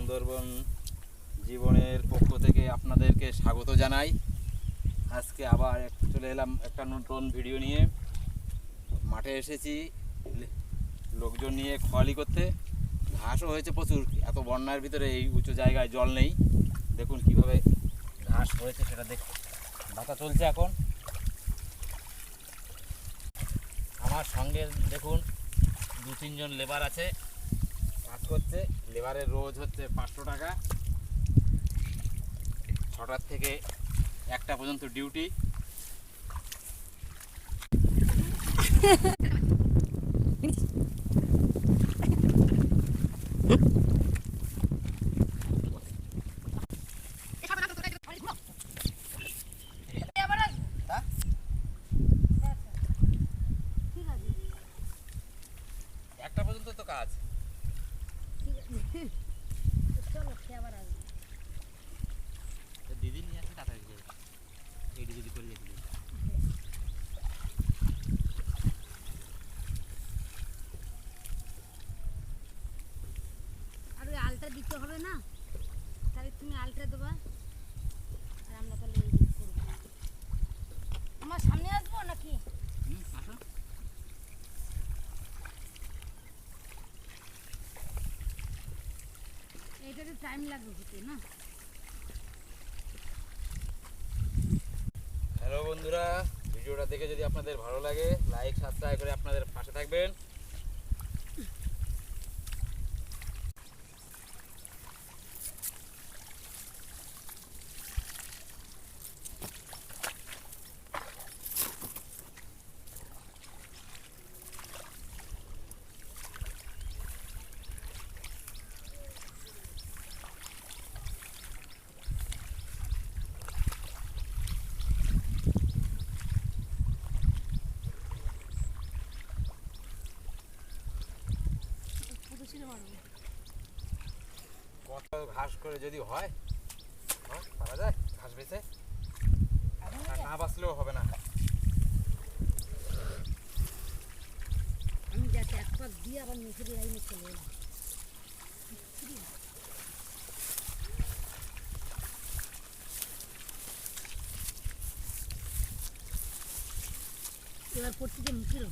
সুন্দরবন জীবনের পক্ষ থেকে আপনাদেরকে স্বাগত জানাই। আজকে আবার চলে এলাম একটা নতুন ভিডিও নিয়ে। মাঠে এসেছি লোকজন নিয়ে খোয়ালি করতে। ঘাসও হয়েছে প্রচুর, এত বন্যার ভিতরে এই উঁচু জায়গায় জল নেই। দেখুন কিভাবে ঘাস হয়েছে সেটা দেখুন, বাতা চলছে এখন। আমার সঙ্গে দেখুন 2-3 জন লেবার আছে, কাজ করছে। লেবারের রোজ হচ্ছে 500 টাকা। 6টার থেকে 1টা পর্যন্ত ডিউটি। একটা পর্যন্ত তো কাজ। দিদি নিয়ে আসি তাড়াতাড়ি এইটি যদি করে যেতে আর ওই আলটা দিতে হবে না, তাহলে তুমি আলটা দেবা আর আমরা তাহলে এই দিক করবো। আমার সামনে আসবো নাকি? আসো। এইটাতে টাইম লাগবে হতে না। হ্যালো বন্ধুরা, ভিডিওটা দেখে যদি আপনাদের ভালো লাগে লাইক সাবস্ক্রাইব করে আপনাদের পাশে থাকবেন। কত ঘাস করে যদি হয় পারা যায়, ঘাস বেছে আর না বাঁচলেও হবে না। আমি যাতে এক পাক দিয়ে আবার নিচের লাইনে চলে এলাম। এবার পড়তে যে মুখিল